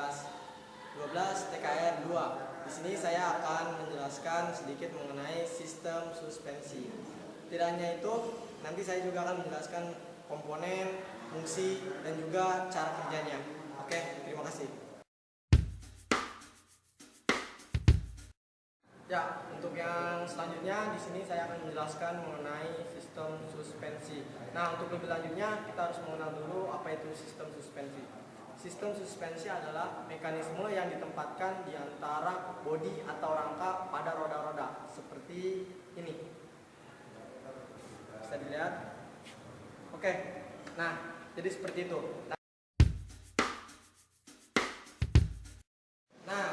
kelas 12 TKR 2. Di sini saya akan menjelaskan sedikit mengenai sistem suspensi. Tidak hanya itu, nanti saya juga akan menjelaskan komponen, fungsi, dan juga cara kerjanya. Oke, terima kasih. Ya, untuk yang selanjutnya di sini saya akan menjelaskan mengenai sistem suspensi. Nah, untuk lebih lanjutnya kita harus mengenal dulu apa itu sistem suspensi. Sistem suspensi adalah mekanisme yang ditempatkan di antara bodi atau rangka pada roda-roda seperti ini. Bisa dilihat? Oke. Nah, jadi seperti itu. Nah,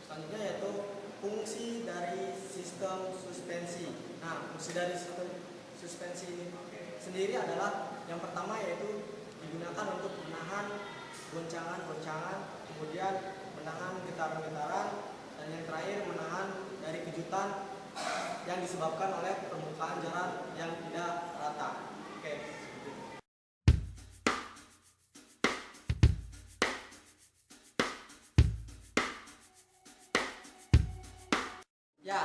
selanjutnya yaitu fungsi dari sistem suspensi. Nah, fungsi dari sistem suspensi ini sendiri adalah yang pertama yaitu digunakan untuk menahan goncangan-goncangan, kemudian menahan getaran-getaran, dan yang terakhir menahan dari kejutan yang disebabkan oleh permukaan jalan yang tidak rata. Oke. Ya,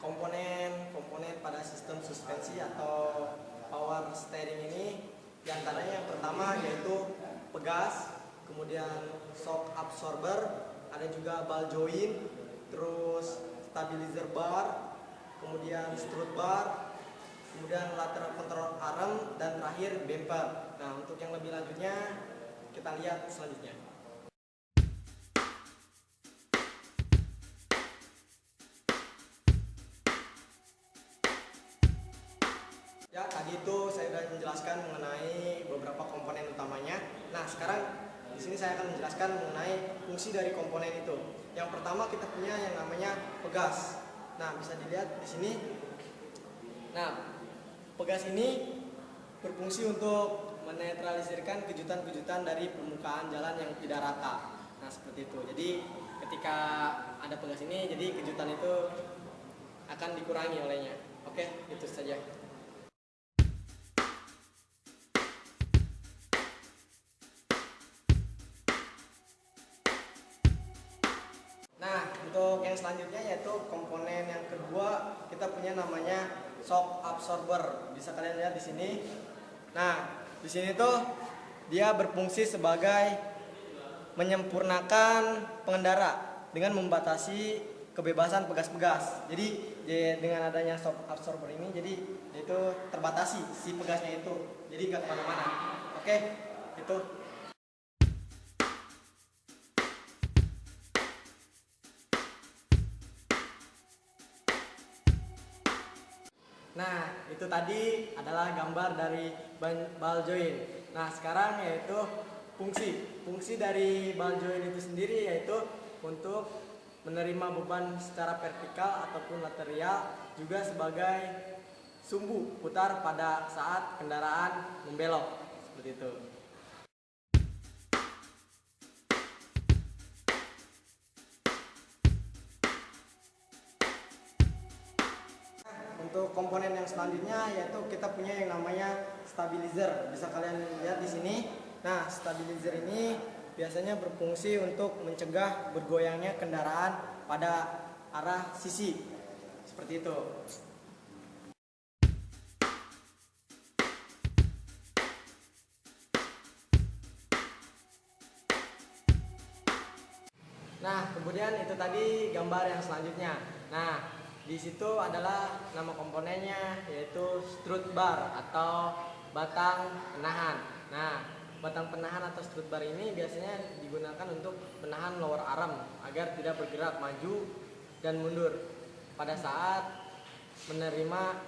komponen pada sistem suspensi atau power steering ini diantaranya yang pertama yaitu pegas, kemudian shock absorber, ada juga ball joint, terus stabilizer bar, kemudian strut bar, kemudian lateral control arm, dan terakhir bumper. Nah, untuk yang lebih lanjutnya kita lihat selanjutnya. Ya, tadi itu saya sudah menjelaskan mengenai beberapa komponen utamanya. Nah, sekarang di sini saya akan menjelaskan mengenai fungsi dari komponen itu. Yang pertama kita punya yang namanya pegas. Nah, bisa dilihat di sini. Nah, pegas ini berfungsi untuk menetralisirkan kejutan-kejutan dari permukaan jalan yang tidak rata. Nah, seperti itu. Jadi, ketika ada pegas ini, jadi kejutan itu akan dikurangi olehnya. Oke, itu saja. Nah, untuk yang selanjutnya yaitu komponen yang kedua, kita punya namanya shock absorber. Bisa kalian lihat di sini. Nah, di sini tuh dia berfungsi sebagai menyempurnakan pengendara dengan membatasi kebebasan pegas-pegas. Jadi dengan adanya shock absorber ini, jadi itu terbatasi si pegasnya itu. Jadi nggak kemana-mana. Oke, itu. Nah, itu tadi adalah gambar dari ball joint. Nah, sekarang yaitu fungsi. Fungsi dari ball joint itu sendiri yaitu untuk menerima beban secara vertikal ataupun lateral, juga sebagai sumbu putar pada saat kendaraan membelok. Seperti itu. Untuk komponen yang selanjutnya yaitu kita punya yang namanya stabilizer. Bisa kalian lihat di sini. Nah, stabilizer ini biasanya berfungsi untuk mencegah bergoyangnya kendaraan pada arah sisi. Seperti itu. Nah, kemudian itu tadi gambar yang selanjutnya. Nah, di situ adalah nama komponennya yaitu strut bar atau batang penahan. Nah, batang penahan atau strut bar ini biasanya digunakan untuk menahan lower arm agar tidak bergerak maju dan mundur pada saat menerima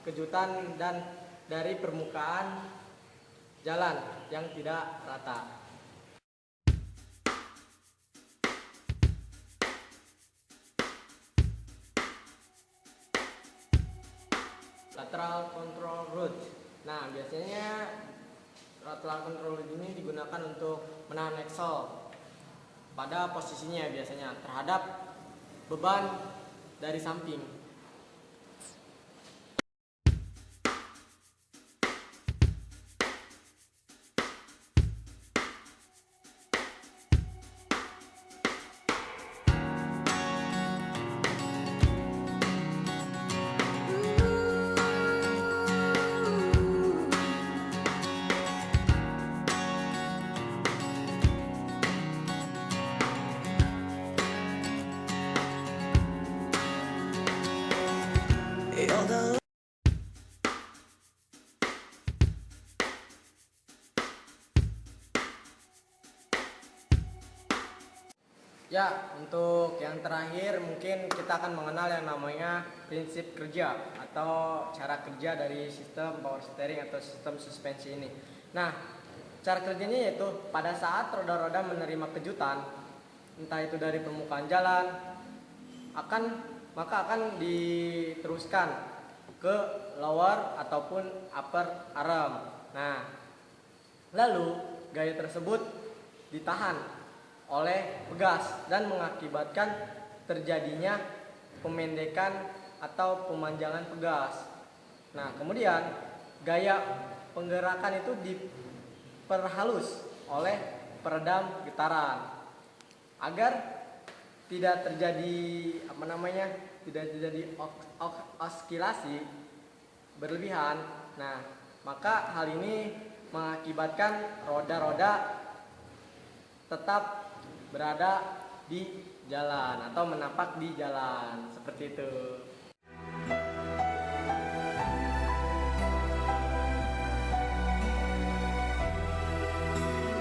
kejutan dan dari permukaan jalan yang tidak rata. Lateral control rod. Nah, biasanya lateral control rod ini digunakan untuk menahan axle pada posisinya biasanya terhadap beban dari samping. Ya, untuk yang terakhir mungkin kita akan mengenal yang namanya prinsip kerja atau cara kerja dari sistem power steering atau sistem suspensi ini. Nah, cara kerjanya yaitu pada saat roda-roda menerima kejutan, entah itu dari permukaan jalan, maka akan diteruskan ke lower ataupun upper arm. Nah, lalu gaya tersebut ditahan oleh pegas dan mengakibatkan terjadinya pemendekan atau pemanjangan pegas. Nah, kemudian gaya penggerakan itu diperhalus oleh peredam getaran agar tidak terjadi tidak terjadi oscilasi berlebihan. Nah, maka hal ini mengakibatkan roda-roda tetap berada di jalan atau menapak di jalan seperti itu.